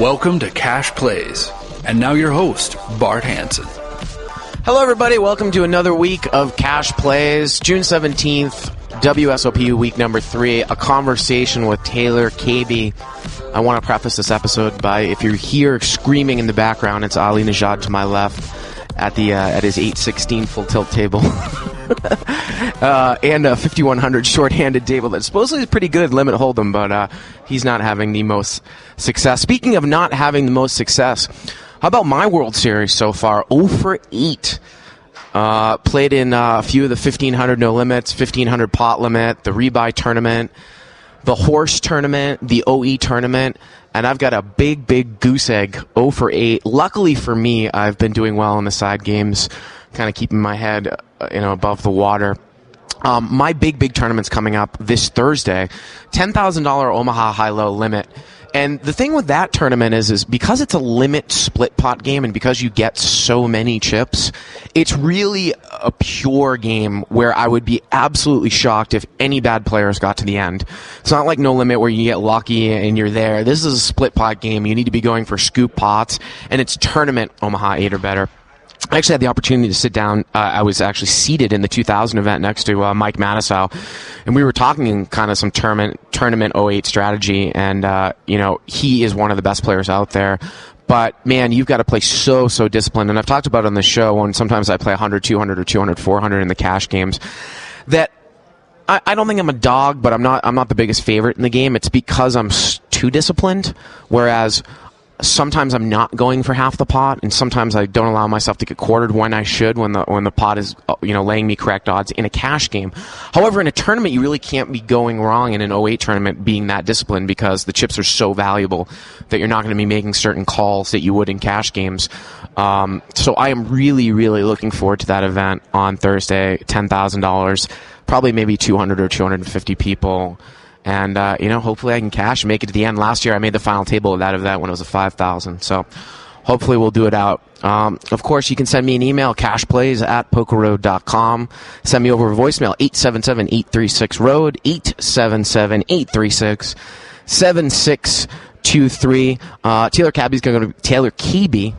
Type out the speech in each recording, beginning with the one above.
Welcome to Cash Plays. And now your host, Bart Hanson. Hello, everybody. Welcome to another week of Cash Plays. June 17th, WSOP week number 3, a conversation with Taylor Caby. I want to preface this episode by, if you're here screaming in the background, it's Ali Najad to my left at his 816 full tilt table. And a 5100 short-handed table that supposedly is pretty good limit hold'em, but he's not having the most success. Speaking of not having the most success, how about my World Series so far? 0 for 8. Played in a few of the 1500 no limits, 1500 pot limit, the rebuy tournament, the horse tournament, the OE tournament, and I've got a big goose egg, 0 for 8. Luckily for me, I've been doing well in the side games, kind of keeping my head above the water. My big tournament's coming up this Thursday, $10,000 Omaha high-low limit. And the thing with that tournament is because it's a limit split pot game and because you get so many chips, it's really a pure game where I would be absolutely shocked if any bad players got to the end. It's not like No Limit where you get lucky and you're there. This is a split pot game. You need to be going for scoop pots, and it's tournament Omaha 8 or better. I actually had the opportunity to sit down. I was actually seated in the 2000 event next to Mike Matisow, and we were talking kind of some tournament 08 strategy, and he is one of the best players out there. But, man, you've got to play so disciplined, and I've talked about it on the show when sometimes I play 100, 200, or 200, 400 in the cash games, that I don't think I'm a dog, but I'm not the biggest favorite in the game. It's because I'm too disciplined, whereas sometimes I'm not going for half the pot, and sometimes I don't allow myself to get quartered when I should, when the pot is laying me correct odds in a cash game. However, in a tournament, you really can't be going wrong in an 08 tournament being that disciplined because the chips are so valuable that you're not going to be making certain calls that you would in cash games. So I am really looking forward to that event on Thursday. $10,000, probably maybe 200 or 250 people. And, hopefully I can cash and make it to the end. Last year I made the final table of that event when it was a 5,000. So hopefully we'll do it out. Of course, you can send me an email, cashplays@pokerroad.com. Send me over a voicemail, 877-836-ROAD, 877-836-7623. Taylor Caby,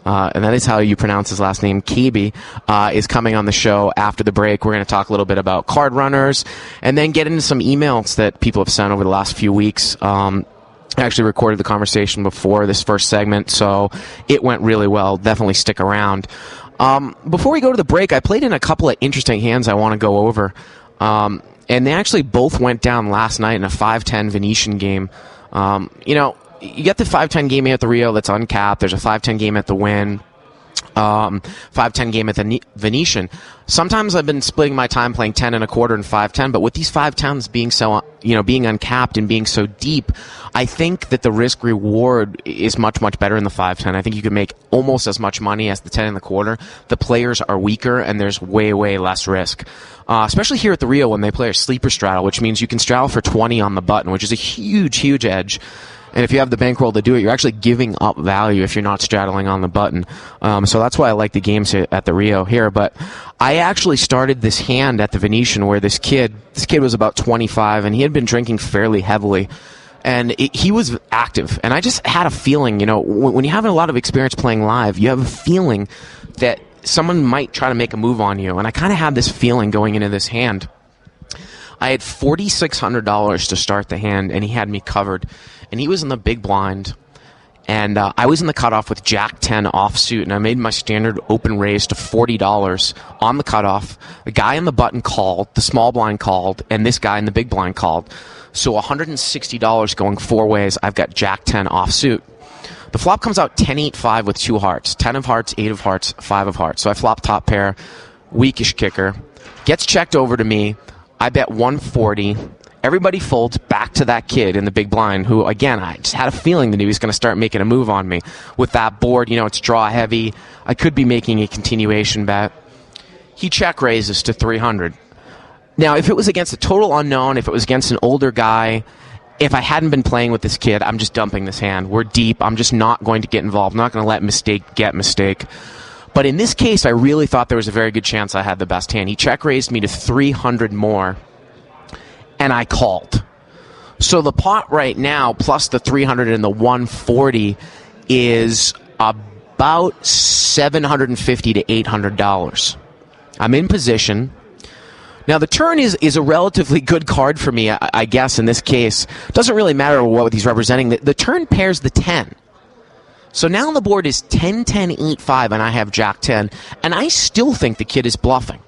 and that is how you pronounce his last name, Caby, is coming on the show after the break. We're going to talk a little bit about card runners and then get into some emails that people have sent over the last few weeks. I actually recorded the conversation before this first segment, so it went really well. Definitely stick around. Before we go to the break, I played in a couple of interesting hands I want to go over. And they actually both went down last night in a 5-10 Venetian game. You get the 5-10 game at the Rio that's uncapped. There's a 5-10 game at the Wynn. 5-10 game at the Venetian. Sometimes I've been splitting my time playing 10 and a quarter and 5-10, but with these 5-10s being so, being uncapped and being so deep, I think that the risk reward is much better in the 5-10. I think you can make almost as much money as the 10 and a quarter. The players are weaker and there's way less risk. Especially here at the Rio when they play a sleeper straddle, which means you can straddle for 20 on the button, which is a huge edge. And if you have the bankroll to do it, you're actually giving up value if you're not straddling on the button. So that's why I like the games at the Rio here. But I actually started this hand at the Venetian where this kid was about 25, and he had been drinking fairly heavily. And he was active. And I just had a feeling, when you have a lot of experience playing live, you have a feeling that someone might try to make a move on you. And I kind of had this feeling going into this hand. I had $4,600 to start the hand, and he had me covered. And he was in the big blind, and I was in the cutoff with Jack 10 offsuit, and I made my standard open raise to $40 on the cutoff. The guy in the button called, the small blind called, and this guy in the big blind called. So $160 going four ways. I've got Jack 10 offsuit. The flop comes out 10-8-5 with 2 hearts, 10 of hearts, 8 of hearts, 5 of hearts. So I flop top pair, weakish kicker, gets checked over to me. I bet 140. Everybody folds back to that kid in the big blind who, again, I just had a feeling that he was going to start making a move on me. With that board, it's draw heavy. I could be making a continuation bet. He check raises to 300. Now, if it was against a total unknown, if it was against an older guy, if I hadn't been playing with this kid, I'm just dumping this hand. We're deep. I'm just not going to get involved. I'm not going to let mistake get mistake. But in this case, I really thought there was a very good chance I had the best hand. He check raised me to 300 more, and I called. So the pot right now, plus the 300 and the 140, is about $750 to $800. I'm in position. Now, the turn is a relatively good card for me, I guess, in this case. Doesn't really matter what he's representing. The turn pairs the 10. So now the board is 10, 10, 8, 5, and I have Jack 10, and I still think the kid is bluffing.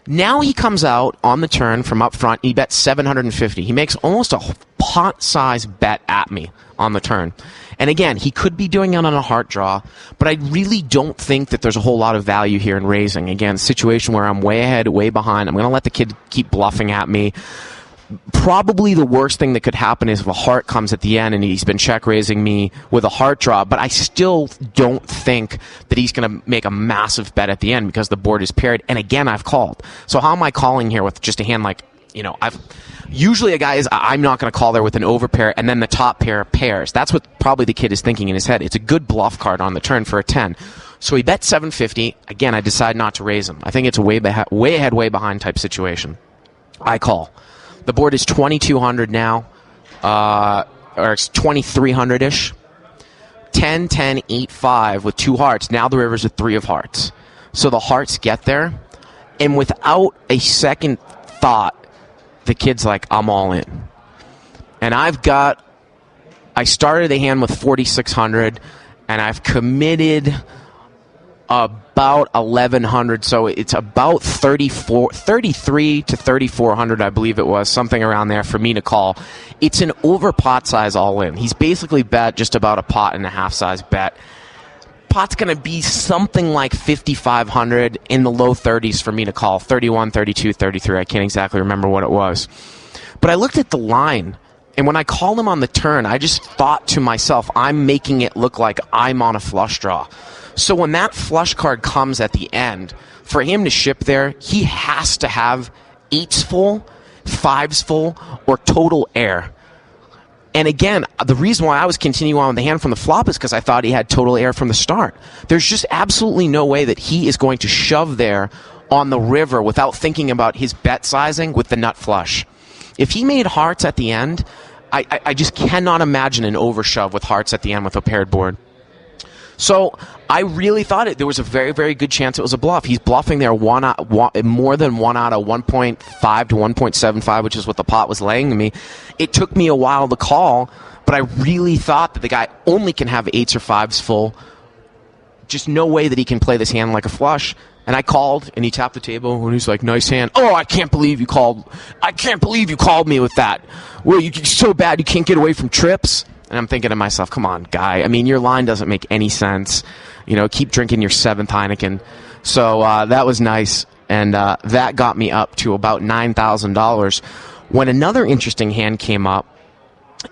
Now he comes out on the turn from up front. He bets 750. He makes almost a pot-sized bet at me on the turn. And again, he could be doing it on a heart draw, but I really don't think that there's a whole lot of value here in raising. Again, situation where I'm way ahead, way behind. I'm going to let the kid keep bluffing at me. Probably the worst thing that could happen is if a heart comes at the end and he's been check raising me with a heart draw, but I still don't think that he's going to make a massive bet at the end because the board is paired. And again, I've called. So how am I calling here with just a hand like, usually a guy is, I'm not going to call there with an overpair and then the top pair pairs. That's what probably the kid is thinking in his head. It's a good bluff card on the turn for a 10. So he bet 750. Again, I decide not to raise him. I think it's a way ahead, way behind type situation. I call. The board is 2,200 now, or it's 2,300-ish. 10, 10, 8, 5 with 2 hearts. Now the river's a 3 of hearts. So the hearts get there, and without a second thought, the kid's like, I'm all in. And I started the hand with 4,600, and I've committed about 1,100, so it's about 33 to 3,400, I believe it was, something around there for me to call. It's an over pot size all in. He's basically bet just about a pot and a half size bet. Pot's going to be something like 5,500 in the low 30s for me to call. 31, 32, 33. I can't exactly remember what it was. But I looked at the line, and when I called him on the turn, I just thought to myself, I'm making it look like I'm on a flush draw. So when that flush card comes at the end, for him to ship there, he has to have 8s full, 5s full, or total air. And again, the reason why I was continuing on with the hand from the flop is because I thought he had total air from the start. There's just absolutely no way that he is going to shove there on the river without thinking about his bet sizing with the nut flush. If he made hearts at the end, I just cannot imagine an overshove with hearts at the end with a paired board. So I really thought there was a very, very good chance it was a bluff. He's bluffing there more than 1 out of 1.5 to 1.75, which is what the pot was laying to me. It took me a while to call, but I really thought that the guy only can have 8s or 5s full. Just no way that he can play this hand like a flush. And I called, and he tapped the table, and he's like, nice hand. Oh, I can't believe you called. I can't believe you called me with that. Well, you're so bad you can't get away from trips. And I'm thinking to myself, come on, guy. I mean, your line doesn't make any sense. Keep drinking your 7th Heineken. So that was nice, and that got me up to about $9,000. When another interesting hand came up,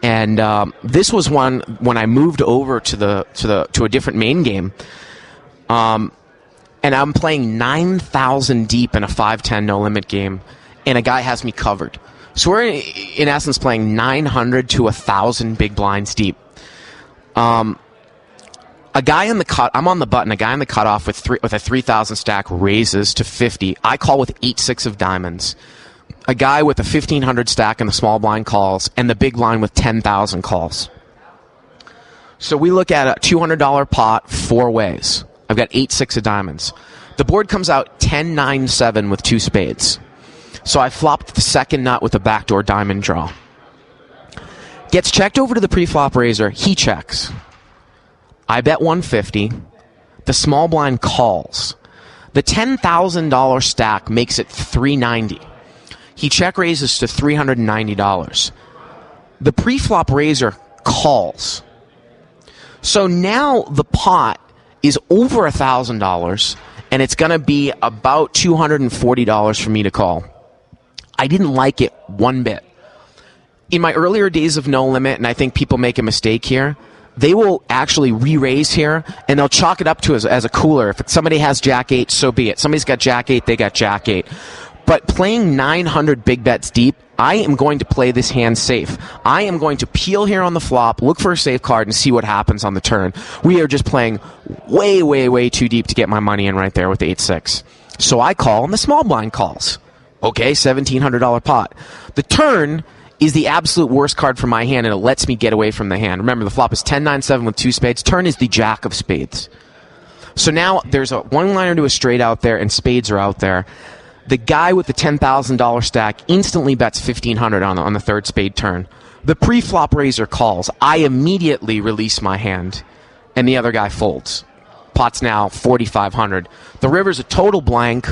and this was one when I moved over to a different main game, and I'm playing 9,000 deep in a 5-10 no limit game, and a guy has me covered. So we're, in essence, playing 900 to 1,000 big blinds deep. A guy in the cut, I'm on the button, a guy in the cutoff with a 3,000 stack raises to 50. I call with 8-6 of diamonds. A guy with a 1,500 stack in the small blind calls, and the big blind with 10,000 calls. So we look at a $200 pot 4 ways. I've got 8-6 of diamonds. The board comes out 10-9-7 with 2 spades. So I flopped the second nut with a backdoor diamond draw. Gets checked over to the pre-flop raiser. He checks. I bet 150. The small blind calls. The $10,000 stack makes it 390. He check raises to $390. The pre-flop raiser calls. So now the pot is over $1,000, and it's going to be about $240 for me to call. I didn't like it one bit. In my earlier days of No Limit, and I think people make a mistake here, they will actually re-raise here, and they'll chalk it up to as a cooler. If somebody has Jack 8, so be it. Somebody's got Jack 8, they got Jack 8. But playing 900 big bets deep, I am going to play this hand safe. I am going to peel here on the flop, look for a safe card, and see what happens on the turn. We are just playing way, way, way too deep to get my money in right there with 8-6. So I call, and the small blind calls. Okay, $1,700 pot. The turn is the absolute worst card for my hand, and it lets me get away from the hand. Remember, the flop is 10-9-7 with 2 spades. Turn is the jack of spades. So now there's a one-liner to a straight out there, and spades are out there. The guy with the $10,000 stack instantly bets $1,500 on the third spade turn. The pre-flop raiser calls. I immediately release my hand, and the other guy folds. Pot's now $4,500. The river's a total blank.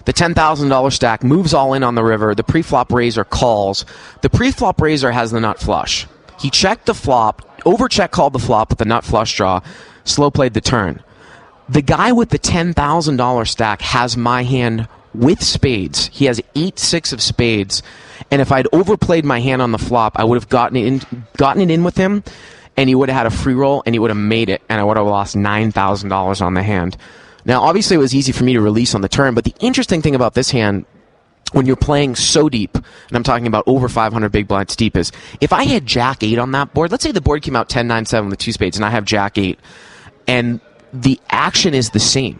The $10,000 stack moves all in on the river. The pre-flop raiser calls. The pre-flop raiser has the nut flush. He checked the flop, overcheck called the flop with the nut flush draw, slow played the turn. The guy with the $10,000 stack has my hand with spades. He has 8-6 of spades, and if I'd overplayed my hand on the flop, I would have gotten it in with him, and he would have had a free roll, and he would have made it, and I would have lost $9,000 on the hand. Now, obviously, it was easy for me to release on the turn, but the interesting thing about this hand, when you're playing so deep, and I'm talking about over 500 big blinds deep, is if I had Jack 8 on that board, let's say the board came out 10-9-7 with 2 spades, and I have Jack 8, and the action is the same.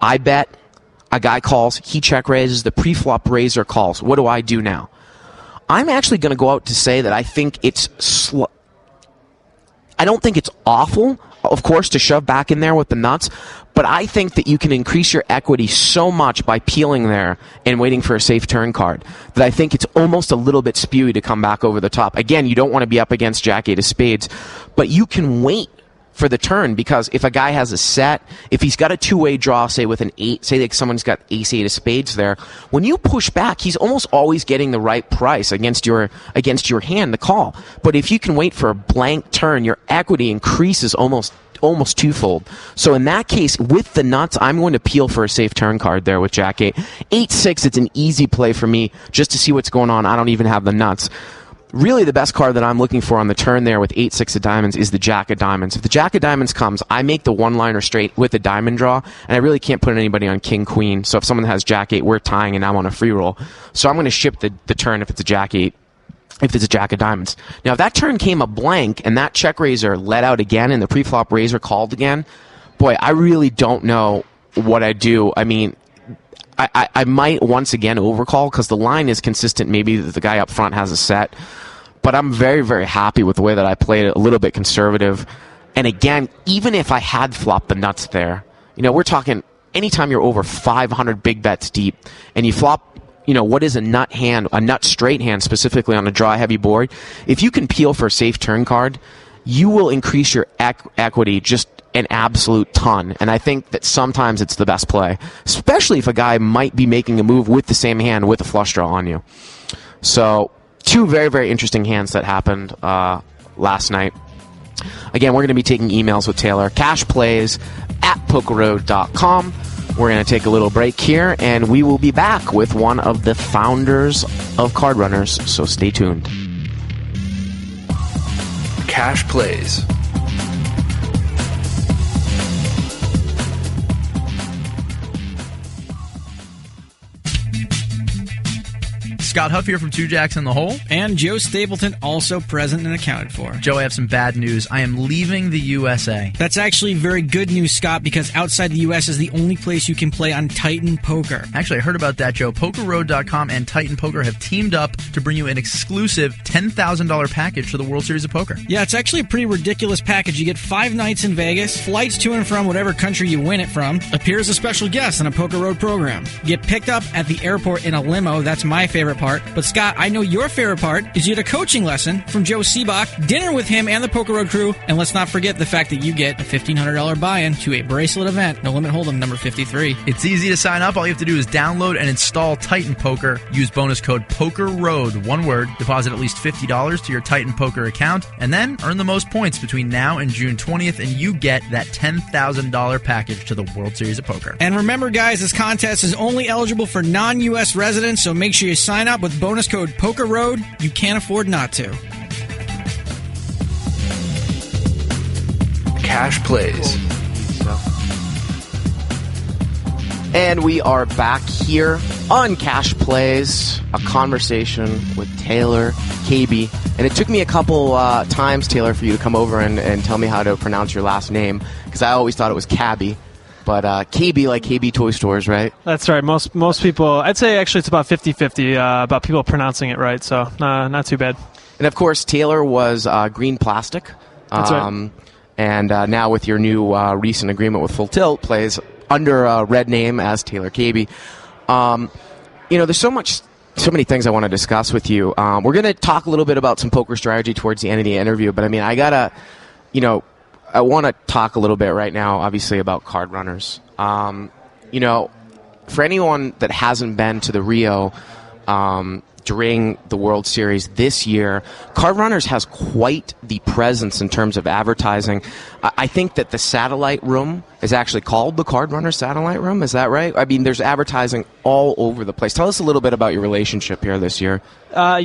I bet, a guy calls, he check raises, the pre-flop raiser calls. What do I do now? I'm actually going to go out to say that I think it's I don't think it's awful, of course, to shove back in there with the nuts, but I think that you can increase your equity so much by peeling there and waiting for a safe turn card that I think it's almost a little bit spewy to come back over the top. Again, you don't want to be up against Jack 8 of spades, but you can wait for the turn, because if a guy has a set, if he's got a two-way draw, say with an 8, say like someone's got ace 8 of spades there, when you push back, he's almost always getting the right price against your hand to call. But if you can wait for a blank turn, your equity increases almost twofold. So in that case, with the nuts, I'm going to peel for a safe turn card there with Jack 8. 8-6, it's an easy play for me just to see what's going on. I don't even have the nuts. Really, the best card that I'm looking for on the turn there with 8-6 of diamonds is the Jack of diamonds. If the Jack of diamonds comes, I make the one-liner straight with a diamond draw, and I really can't put anybody on King-Queen. So if someone has Jack 8, we're tying, and I'm on a free roll. So I'm going to ship the turn if it's a Jack 8, if it's a Jack of diamonds. Now, if that turn came a blank, and that check raiser let out again, and the pre-flop raiser called again, boy, I really don't know what I'd do. I mean, I might once again overcall because the line is consistent. Maybe the guy up front has a set. But I'm very, very happy with the way that I played it, a little bit conservative. And again, even if I had flopped the nuts there, we're talking anytime you're over 500 big bets deep and you flop, what is a nut hand, a nut straight hand specifically on a draw heavy board, if you can peel for a safe turn card, you will increase your equity just an absolute ton. And I think that sometimes it's the best play, especially if a guy might be making a move with the same hand with a flush draw on you. So, 2 very, very interesting hands that happened last night. Again, we're going to be taking emails with Taylor. cashplays@pokerroad.com. We're going to take a little break here, and we will be back with one of the founders of Card Runners, so stay tuned. Cash Plays. Scott Huff here from Two Jacks in the Hole. And Joe Stapleton also present and accounted for. Joe, I have some bad news. I am leaving the USA. That's actually very good news, Scott, because outside the U.S. is the only place you can play on Titan Poker. Actually, I heard about that, Joe. PokerRoad.com and Titan Poker have teamed up to bring you an exclusive $10,000 package to the World Series of Poker. Yeah, it's actually a pretty ridiculous package. You get 5 nights in Vegas, flights to and from whatever country you win it from, appear as a special guest on a Poker Road program. Get picked up at the airport in a limo. That's my favorite part. But Scott, I know your favorite part is you get a coaching lesson from Joe Seabach, dinner with him and the Poker Road crew, and let's not forget the fact that you get a $1,500 buy-in to a bracelet event, No Limit Hold'em number 53. It's easy to sign up. All you have to do is download and install Titan Poker. Use bonus code POKERROAD, one word. Deposit at least $50 to your Titan Poker account, and then earn the most points between now and June 20th, and you get that $10,000 package to the World Series of Poker. And remember, guys, this contest is only eligible for non-U.S. residents, so make sure you sign up with bonus code POKERROAD. You can't afford not to. Cash Plays. And we are back here on Cash Plays, a conversation with Taylor Caby. And it took me a couple times, Taylor, for you to come over and tell me how to pronounce your last name, because I always thought it was Caby. But Caby, like Caby Toy Stores, right? That's right. Most people, I'd say actually it's about 50-50 about people pronouncing it right, so not too bad. And of course, Taylor was Green Plastic. That's right. And now with your new recent agreement with Full Tilt, plays under a red name as Taylor Caby. There's so many things I want to discuss with you. We're going to talk a little bit about some poker strategy towards the end of the interview, but I mean, I want to talk a little bit right now, obviously, about card runners. For anyone that hasn't been to the Rio during the World Series this year, Card Runners has quite the presence in terms of advertising. I think that the satellite room is actually called the Card Runner Satellite Room. Is that right? I mean, there's advertising all over the place. Tell us a little bit about your relationship here this year. I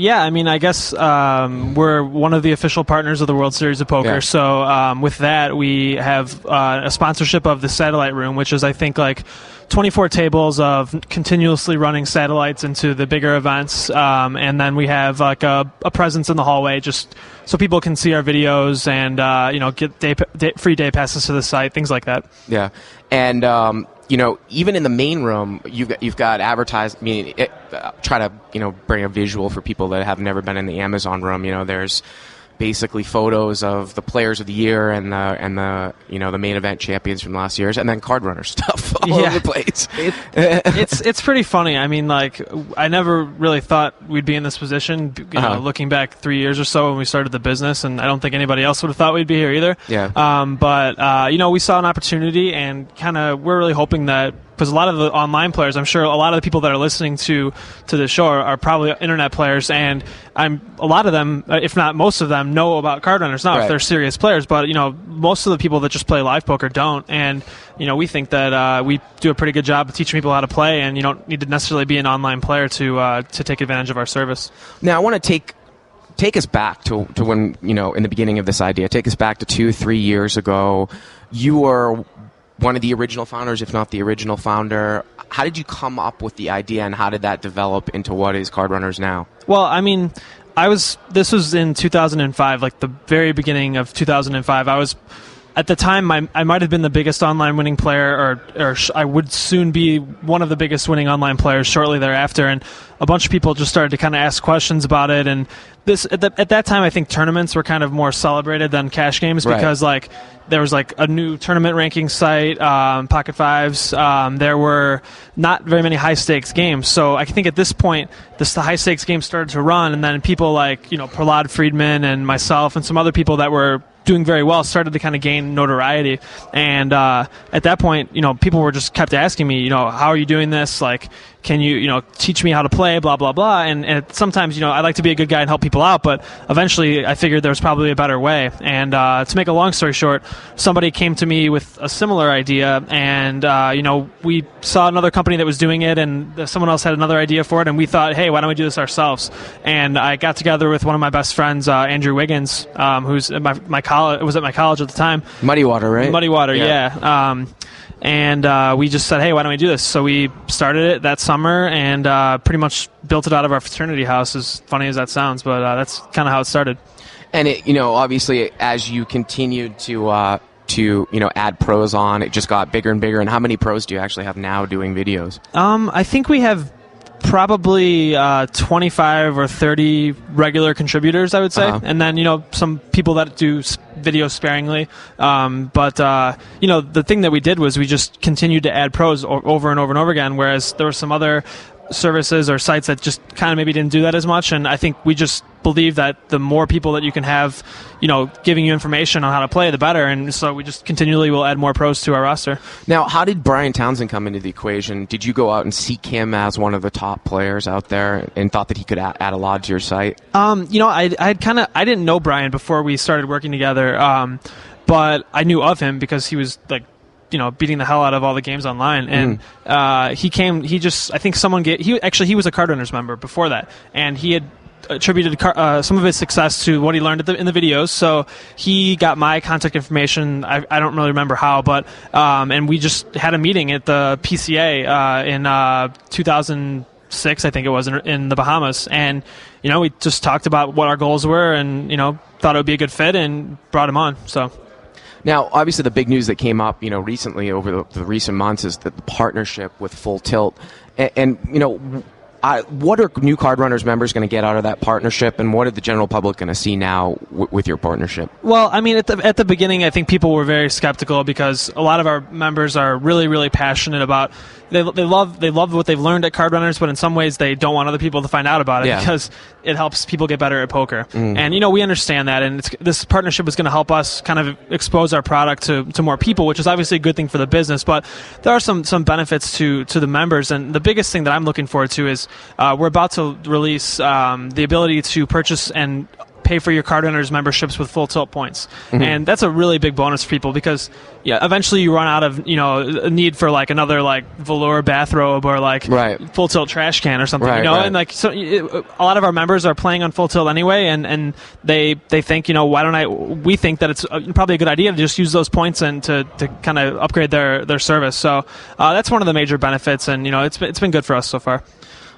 guess we're one of the official partners of the World Series of Poker. Yeah. So with that, we have a sponsorship of the Satellite Room, which is, I think, like 24 tables of continuously running satellites into the bigger events. And then we have like a presence in the hallway just so people can see our videos and, get free day passes to the site, things like that. Yeah. And, even in the main room, you've got advertised. I mean, try to bring a visual for people that have never been in the Amazon room. There's basically photos of the players of the year and the main event champions from last year's, and then card runner stuff all over the place. It's pretty funny. I mean, like, I never really thought we'd be in this position. Looking back 3 years or so when we started the business, and I don't think anybody else would have thought we'd be here either. Yeah. But we saw an opportunity, and we're really hoping that. Because a lot of the online players, I'm sure a lot of the people that are listening to the show are probably internet players, and a lot of them, if not most of them, know about card runners now if they're serious players. But most of the people that just play live poker don't, and we think that we do a pretty good job of teaching people how to play, and you don't need to necessarily be an online player to take advantage of our service. Now, I want to take us back to when in the beginning of this idea. Take us back to 2-3 years ago. You were one of the original founders, if not the original founder. How did you come up with the idea, and how did that develop into what is Card Runners now? Well, I mean, this was in 2005, like the very beginning of 2005. I was, at the time, I might have been the biggest online winning player, or I would soon be one of the biggest winning online players shortly thereafter, and a bunch of people just started to kind of ask questions about it, and at that time, I think tournaments were kind of more celebrated than cash games because there was like a new tournament ranking site, Pocket Fives. There were not very many high stakes games, so I think at this point, the high stakes games started to run, and then people like Prahlad Friedman and myself and some other people that were doing very well started to kind of gain notoriety, and at that point, people were just kept asking me, how are you doing this? Like, can you, teach me how to play? Blah blah blah. And sometimes, I like to be a good guy and help people out, but eventually, I figured there was probably a better way. And to make a long story short, somebody came to me with a similar idea, and we saw another company that was doing it, and someone else had another idea for it, and we thought, hey, why don't we do this ourselves? And I got together with one of my best friends, Andrew Wiggins, who's at my college. Was at my college at the time. Muddy Water, right? Muddy Water, yeah. And we just said, hey, why don't we do this? So we started it that summer and pretty much built it out of our fraternity house, as funny as that sounds, but that's kind of how it started. And it, obviously, as you continued to add pros on, it just got bigger and bigger. And how many pros do you actually have now doing videos? I think we have probably 25 or 30 regular contributors, I would say, and then some people that do videos sparingly. But the thing that we did was we just continued to add pros over and over and over again. Whereas there were some other services or sites that just kind of maybe didn't do that as much, and I think we just believe that the more people that you can have, giving you information on how to play, the better, and so we just continually will add more pros to our roster. Now, how did Brian Townsend come into the equation? Did you go out and seek him as one of the top players out there and thought that he could add a lot to your site? I didn't know Brian before we started working together, but I knew of him because he was like beating the hell out of all the games online, and I think someone he was a Card Runners member before that, and he had attributed some of his success to what he learned in the videos, so he got my contact information. I don't really remember how, but and we just had a meeting at the PCA in 2006, I think it was, in the Bahamas, and we just talked about what our goals were, and thought it would be a good fit and brought him on. So Now, obviously, the big news that came up, recently over the recent months is that the partnership with Full Tilt, and what are New Card Runners members going to get out of that partnership, and what are the general public going to see now with your partnership? Well, I mean, at the beginning, I think people were very skeptical because a lot of our members are really, really passionate about. They love what they've learned at Card Runners, but in some ways they don't want other people to find out about it because it helps people get better at poker. And we understand that, and this partnership is going to help us kind of expose our product to more people, which is obviously a good thing for the business. But there are some benefits to the members, and the biggest thing that I'm looking forward to is we're about to release the ability to purchase and pay for your Card Runners memberships with Full Tilt points. And that's a really big bonus for people because eventually you run out of a need for like another like velour bathrobe or like Full Tilt trash can or something, and like so a lot of our members are playing on Full Tilt anyway, and they think we think that it's probably a good idea to just use those points and to kind of upgrade their service. So that's one of the major benefits, and it's been good for us so far.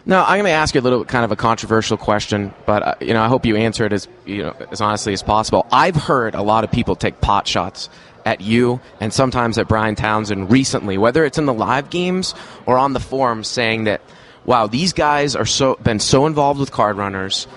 Now, I'm going to ask you a little kind of a controversial question, but I hope you answer it as as honestly as possible. I've heard a lot of people take pot shots at you and sometimes at Brian Townsend recently, whether it's in the live games or on the forums, saying that, wow, these guys are been so involved with Card Runners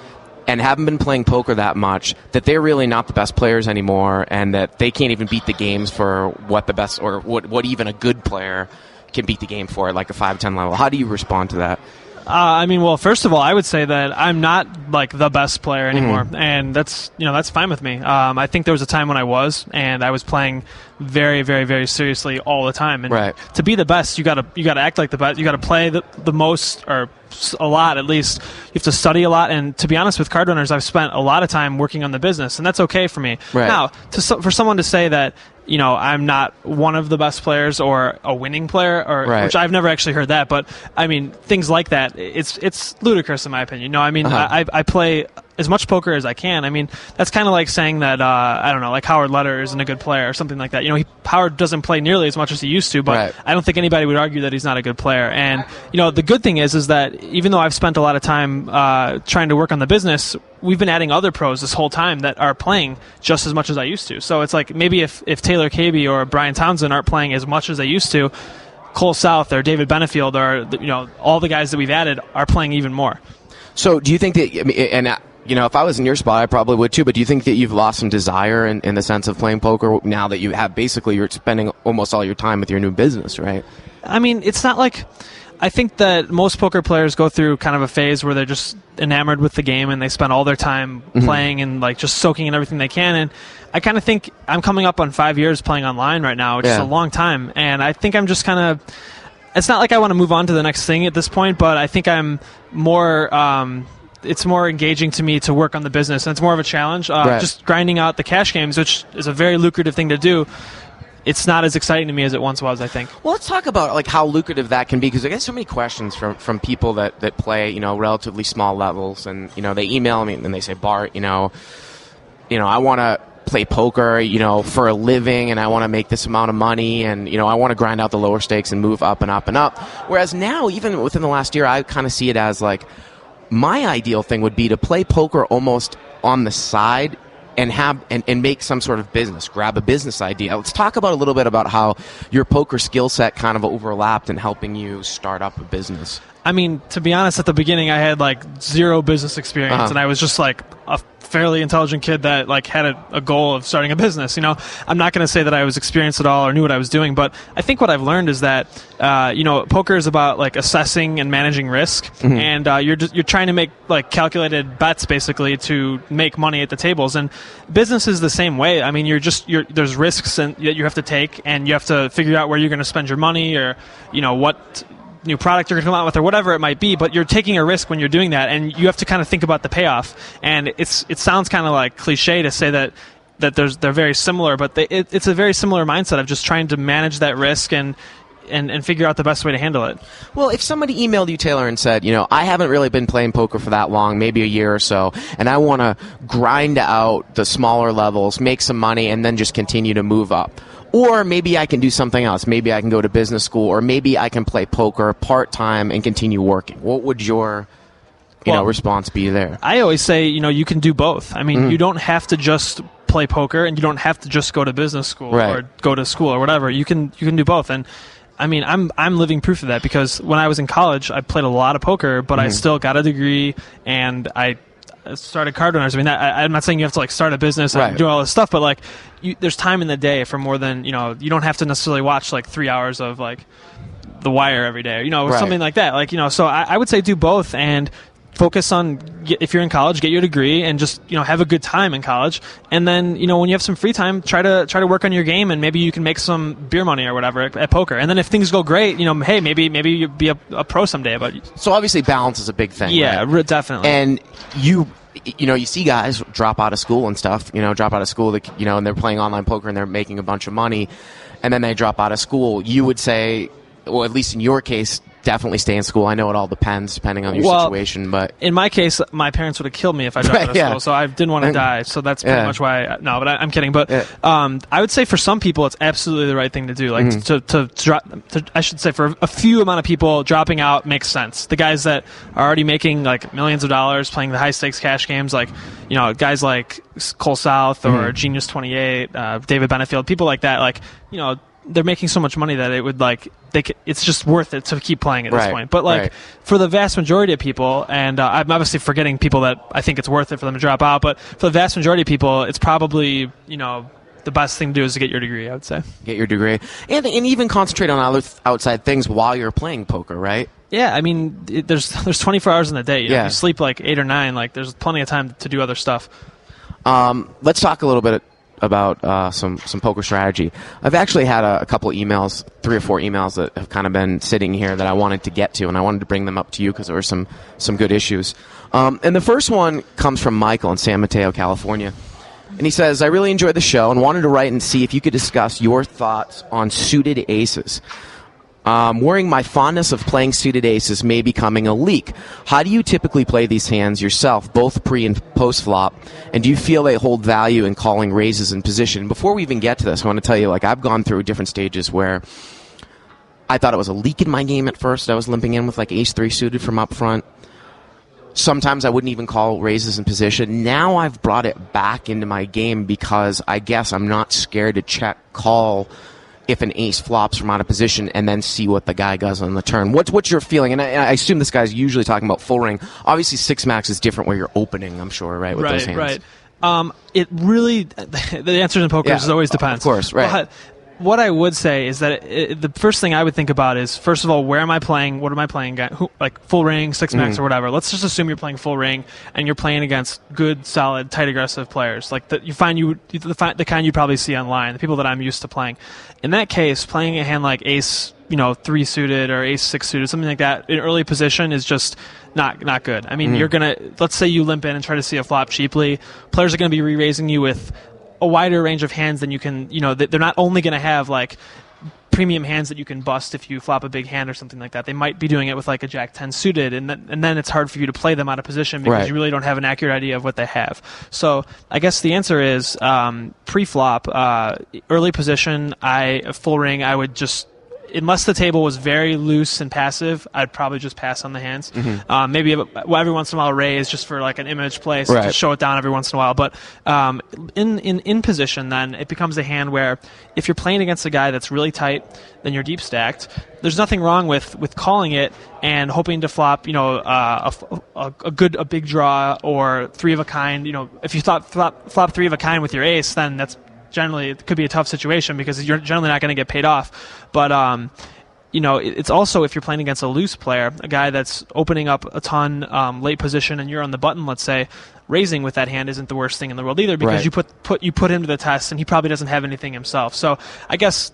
and haven't been playing poker that much that they're really not the best players anymore, and that they can't even beat the games for what the best or what even a good player can beat the game for at like a 5-10 level. How do you respond to that? Well, first of all, I would say that I'm not like the best player anymore, and that's fine with me. I think there was a time when I was, and I was playing very, very, very seriously all the time. And to be the best, you gotta act like the best. You gotta play the most, or a lot at least. You have to study a lot. And to be honest, with Card Runners, I've spent a lot of time working on the business, and that's okay for me. Now, for someone to say that I'm not one of the best players or a winning player, which I've never actually heard that, but I mean things like that. It's ludicrous in my opinion. I play as much poker as I can. I mean, that's kind of like saying that I don't know, like Howard Leder isn't a good player or something like that. Howard doesn't play nearly as much as he used to, but I don't think anybody would argue that he's not a good player. And the good thing is that even though I've spent a lot of time trying to work on the business, we've been adding other pros this whole time that are playing just as much as I used to. So it's like maybe if Taylor Caby or Brian Townsend aren't playing as much as they used to, Cole South or David Benefield or all the guys that we've added are playing even more. So do you think that, and if I was in your spot, I probably would too, but do you think that you've lost some desire in the sense of playing poker now that you have you're spending almost all your time with your new business, right? I mean, it's not like... I think that most poker players go through kind of a phase where they're just enamored with the game and they spend all their time playing and like just soaking in everything they can. And I kind of think I'm coming up on 5 years playing online right now, which is a long time. And I think I'm just kind of... It's not like I want to move on to the next thing at this point, but I think I'm more... it's more engaging to me to work on the business, and it's more of a challenge. Just grinding out the cash games, which is a very lucrative thing to do. It's not as exciting to me as it once was, I think. Well, let's talk about like how lucrative that can be, because I get so many questions from people that play, relatively small levels, and they email me and they say, Bart, I want to play poker, for a living, and I want to make this amount of money, and I want to grind out the lower stakes and move up and up and up. Whereas now, even within the last year, I kind of see it as like my ideal thing would be to play poker almost on the side and have and make some sort of business, grab a business idea. Let's talk about a little bit about how your poker skill set kind of overlapped in helping you start up a business. I mean, to be honest, at the beginning I had like zero business experience, and I was just like a fairly intelligent kid that like had a goal of starting a business. I'm not going to say that I was experienced at all or knew what I was doing, but I think what I've learned is that poker is about like assessing and managing risk, and you're trying to make like calculated bets basically to make money at the tables. And business is the same way. I mean, there's risks that you have to take, and you have to figure out where you're going to spend your money, or what new product you're going to come out with, or whatever it might be, but you're taking a risk when you're doing that, and you have to kind of think about the payoff. And it sounds kind of like cliche to say that they're very similar, but it's a very similar mindset of just trying to manage that risk and figure out the best way to handle it. Well, if somebody emailed you, Taylor, and said, I haven't really been playing poker for that long, maybe a year or so, and I want to grind out the smaller levels, make some money, and then just continue to move up. Or maybe I can do something else. Maybe I can go to business school, or maybe I can play poker part-time and continue working. What would your response be there? I always say, you can do both. I mean, you don't have to just play poker, and you don't have to just go to business school Right. or go to school or whatever. You can do both. And I mean, I'm living proof of that, because when I was in college, I played a lot of poker, but I still got a degree, and I started card runners. I mean, I'm not saying you have to like start a business and Right. do all this stuff, but like there's time in the day for more than, you don't have to necessarily watch like 3 hours of like The Wire every day, or Right. something like that. Like, so I would say do both, and focus on, if you're in college, get your degree and just, have a good time in college. And then, when you have some free time, try to work on your game, and maybe you can make some beer money or whatever at poker. And then if things go great, hey, maybe you'll be a pro someday. But So obviously balance is a big thing. yeah, right? definitely. And you see guys drop out of school and stuff, drop out of school, and they're playing online poker and they're making a bunch of money, and then they drop out of school. You would say, well, at least in your case, definitely stay in school. I know it all depends, depending on your situation, but in my case, my parents would have killed me if I dropped out of Yeah. school, so I didn't want to die. So that's pretty much why. No, but I'm kidding. But I would say for some people, it's absolutely the right thing to do. Like to drop. I should say for a few amount of people, dropping out makes sense. The guys that are already making like millions of dollars playing the high stakes cash games, like guys like Cole South or Genius 28, David Benefield, people like that, like they're making so much money that it would it's just worth it to keep playing at this point. But for the vast majority of people, and I'm obviously forgetting people that I think it's worth it for them to drop out, but for the vast majority of people, it's probably the best thing to do is to get your degree, I would say. Get your degree, and even concentrate on other outside things while you're playing poker, right? Yeah, I mean, there's 24 hours in the day. Yeah. If you sleep like 8 or 9, like there's plenty of time to do other stuff. Let's talk a little bit about some poker strategy. I've actually had a couple of emails, 3 or 4 emails that have kind of been sitting here that I wanted to get to, and I wanted to bring them up to you because there were some good issues. And the first one comes from Michael in San Mateo, California. And he says, I really enjoyed the show and wanted to write and see if you could discuss your thoughts on suited aces. Worrying my fondness of playing suited aces may be becoming a leak. How do you typically play these hands yourself, both pre and post flop? And do you feel they hold value in calling raises in position? Before we even get to this, I want to tell you, I've gone through different stages where I thought it was a leak in my game at first. I was limping in with ace-3 suited from up front. Sometimes I wouldn't even call raises in position. Now I've brought it back into my game because I guess I'm not scared to check call if an ace flops from out of position and then see what the guy does on the turn. What's your feeling? And I assume this guy's usually talking about full ring. Obviously, 6-max is different where you're opening, I'm sure, right, with those hands. Right. It really, the answer in poker is always depends. Of course, right. But what I would say is that the first thing I would think about is, first of all, where am I playing? What am I playing against? Full ring, 6-max, or whatever. Let's just assume you're playing full ring and you're playing against good, solid, tight, aggressive players, like the kind you probably see online, the people that I'm used to playing. In that case, playing a hand like ace, 3 suited or ace 6 suited, something like that, in early position is just not good. I mean, you're gonna, let's say you limp in and try to see a flop cheaply. Players are gonna be re-raising you with a wider range of hands than you can, they're not only going to have premium hands that you can bust if you flop a big hand or something like that. They might be doing it with a Jack 10 suited, and then it's hard for you to play them out of position because you really don't have an accurate idea of what they have. So I guess the answer is pre-flop, early position, full ring, I would just, unless the table was very loose and passive, I'd probably just pass on the hands. Maybe every once in a while raise just for an image play, so just show it down every once in a while. But in position, then it becomes a hand where if you're playing against a guy that's really tight, then you're deep stacked. There's nothing wrong with calling it and hoping to flop, a big draw or 3 of a kind. If you flop 3 of a kind with your ace, then that's generally, it could be a tough situation because you're generally not going to get paid off. But it's also, if you're playing against a loose player, a guy that's opening up a ton late position, and you're on the button, let's say, raising with that hand isn't the worst thing in the world either, because you put him to the test, and he probably doesn't have anything himself. So I guess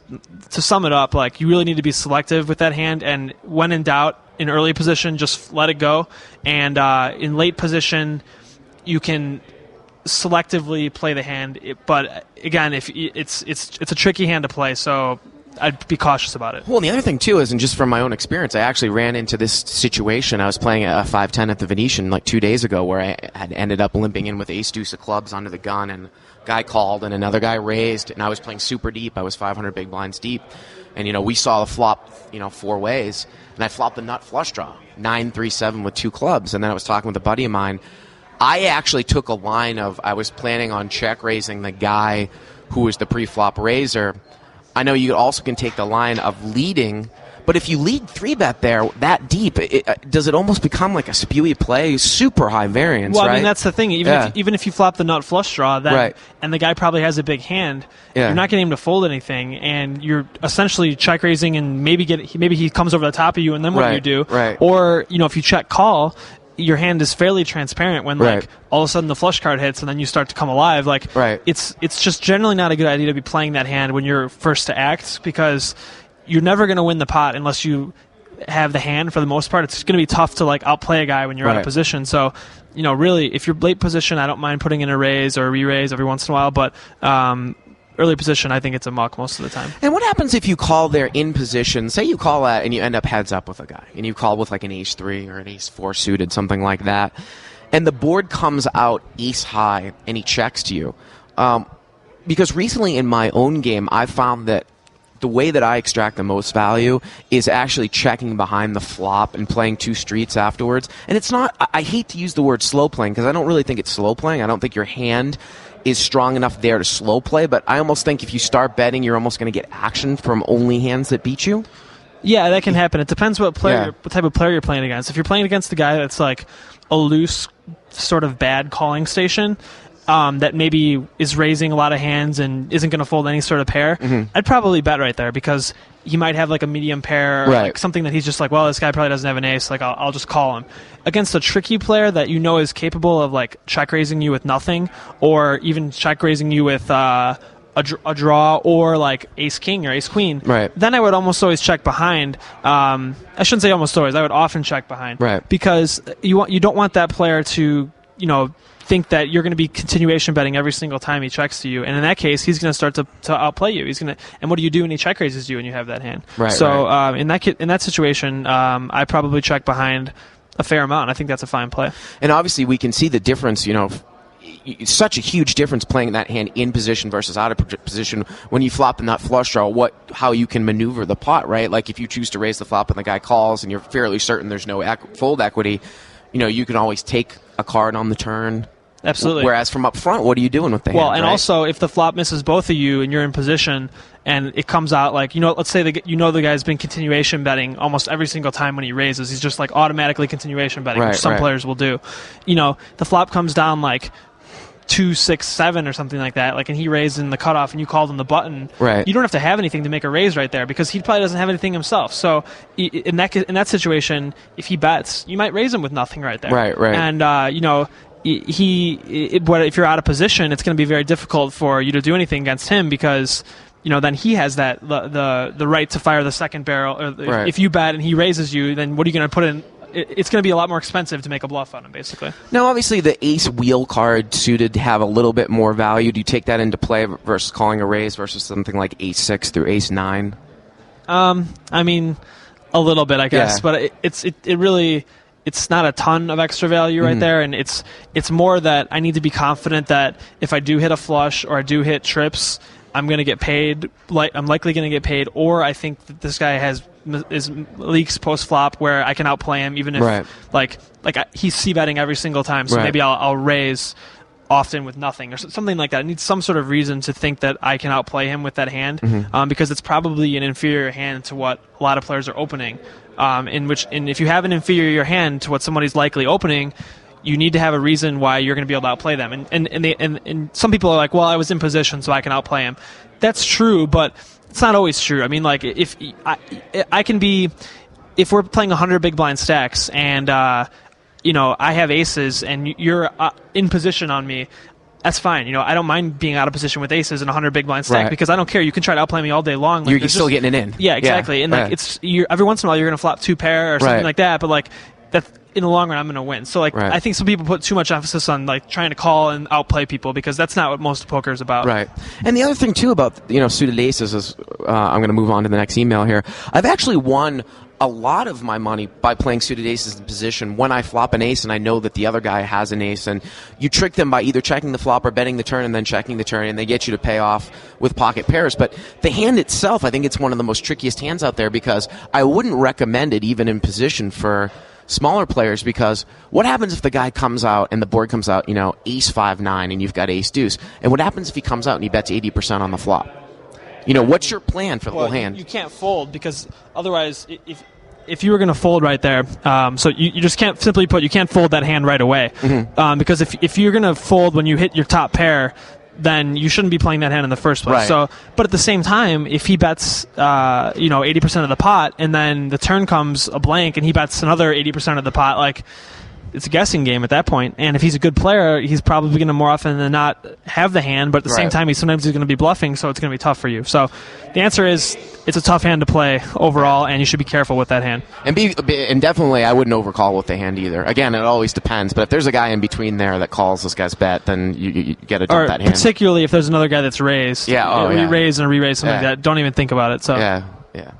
to sum it up, you really need to be selective with that hand, and when in doubt, in early position, just let it go, and in late position, you can selectively play the hand, but again, if it's a tricky hand to play, so I'd be cautious about it. Well, and the other thing too is, and just from my own experience, I actually ran into this situation. I was playing a 5-10 at the Venetian 2 days ago, where I had ended up limping in with ace deuce of clubs under the gun, and a guy called and another guy raised, and I was playing super deep. I was 500 big blinds deep, and we saw the flop 4 ways, and I flopped the nut flush draw 9-3-7 with 2 clubs, and then I was talking with a buddy of mine. I actually took a line of, I was planning on check raising the guy who was the pre-flop raiser. I know you also can take the line of leading, but if you lead 3-bet there that deep, does it almost become like a spewy play? Super high variance, well, right? I mean, that's the thing. Even if you flop the nut flush draw, and the guy probably has a big hand, you're not getting him to fold anything, and you're essentially check raising, and maybe he comes over the top of you, and then what do you do? Right. Or if you check call, your hand is fairly transparent when all of a sudden the flush card hits and then you start to come alive. It's just generally not a good idea to be playing that hand when you're first to act, because you're never going to win the pot unless you have the hand for the most part. It's going to be tough to outplay a guy when you're out of position. So, really, if you're late position, I don't mind putting in a raise or a re-raise every once in a while, but early position, I think it's a muck most of the time. And what happens if you call there in position? Say you call that and you end up heads up with a guy, and you call with an ace-3 or an ace-4 suited, something like that, and the board comes out ace-high and he checks to you. Because recently in my own game, I found that the way that I extract the most value is actually checking behind the flop and playing 2 streets afterwards. And it's not, I hate to use the word slow playing, because I don't really think it's slow playing. I don't think your hand is strong enough there to slow play, but I almost think if you start betting, you're almost going to get action from only hands that beat you. Yeah, that can happen. It depends what type of player you're playing against. If you're playing against a guy that's like a loose, sort of bad calling station, that maybe is raising a lot of hands and isn't going to fold any sort of pair, I'd probably bet right there, because he might have a medium pair or something that he's just well, this guy probably doesn't have an ace, I'll just call him. Against a tricky player that is capable of check raising you with nothing, or even check raising you with a draw or ace king or ace queen, then I would almost always check behind. I shouldn't say almost always, I would often check behind, because you don't want that player to think that you're going to be continuation betting every single time he checks to you, and in that case, he's going to start to outplay you. And what do you do when he check raises you and you have that hand? In that situation, I probably check behind a fair amount. I think that's a fine play. And obviously, we can see the difference. Such a huge difference playing that hand in position versus out of position when you flop the nut flush draw. How you can maneuver the pot, right? If you choose to raise the flop and the guy calls, and you're fairly certain there's no fold equity, you can always take a card on the turn. Absolutely. Whereas from up front, what are you doing with the hand? Well, and also, if the flop misses both of you and you're in position, and it comes out let's say the guy's been continuation betting almost every single time when he raises. He's just automatically continuation betting, which some players will do. The flop comes down 2, 6, 7 or something like that, and he raised in the cutoff and you called him the button. You don't have to have anything to make a raise right there, because he probably doesn't have anything himself. So in that situation, if he bets, you might raise him with nothing right there. And if you're out of position, it's going to be very difficult for you to do anything against him, because then he has the right to fire the second barrel. Or if you bet and he raises you, then what are you going to put in? It's going to be a lot more expensive to make a bluff on him, basically. Now, obviously, the ace wheel card suited have a little bit more value. Do you take that into play versus calling a raise versus something like ace 6 through ace 9? I mean, a little bit, I guess, but it really. It's not a ton of extra value right there, and it's more that I need to be confident that if I do hit a flush or I do hit trips, I'm going to get paid. I'm likely going to get paid, or I think that this guy has leaks post flop where I can outplay him, even if he's c-betting every single time. So maybe I'll raise often with nothing or something like that. I need some sort of reason to think that I can outplay him with that hand, because it's probably an inferior hand to what a lot of players are opening. And if you have an inferior hand to what somebody's likely opening, you need to have a reason why you're going to be able to outplay them. And some people are like, well, I was in position, so I can outplay him. That's true, but it's not always true. I mean, if I can be, if we're playing 100 big blind stacks and I have aces and you're in position on me, that's fine. I don't mind being out of position with aces in 100 big blind stack, because I don't care. You can try to outplay me all day long. You're still getting it in. Yeah, exactly. Yeah. And every once in a while you're going to flop 2 pair or something like that, but that in the long run I'm going to win. So I think some people put too much emphasis on trying to call and outplay people, because that's not what most poker is about. Right. And the other thing too about suited aces is I'm going to move on to the next email here. I've actually won a lot of my money by playing suited aces in position when I flop an ace and I know that the other guy has an ace, and you trick them by either checking the flop or betting the turn and then checking the turn, and they get you to pay off with pocket pairs. But the hand itself, I think it's one of the most trickiest hands out there, because I wouldn't recommend it even in position for smaller players, because what happens if the guy comes out and the board comes out, ace 5-9 and you've got ace deuce? And what happens if he comes out and he bets 80% on the flop? What's your plan for the whole hand? You can't fold, because otherwise, if you were going to fold right there, so you just can't, simply put, you can't fold that hand right away. Mm-hmm. Because if you're going to fold when you hit your top pair, then you shouldn't be playing that hand in the first place. Right. So, but at the same time, if he bets 80% of the pot, and then the turn comes a blank and he bets another 80% of the pot, like, it's a guessing game at that point. And if he's a good player, he's probably going to more often than not have the hand, but at the same time, sometimes he's going to be bluffing, so it's going to be tough for you. So the answer is, it's a tough hand to play overall, and you should be careful with that hand. And definitely, I wouldn't overcall with the hand either. Again, it always depends, but if there's a guy in between there that calls this guy's bet, then you got to dump that hand. Particularly if there's another guy that's raised. Re-raise and re-raise, something like that. Don't even think about it. So Yeah.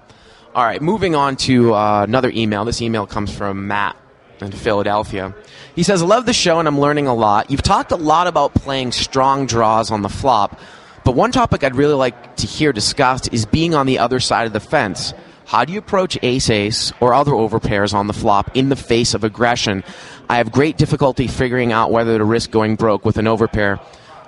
All right, moving on to another email. This email comes from Matt in Philadelphia. He says, I love the show and I'm learning a lot. You've talked a lot about playing strong draws on the flop, but one topic I'd really like to hear discussed is being on the other side of the fence. How do you approach ace-ace or other overpairs on the flop in the face of aggression? I have great difficulty figuring out whether to risk going broke with an overpair.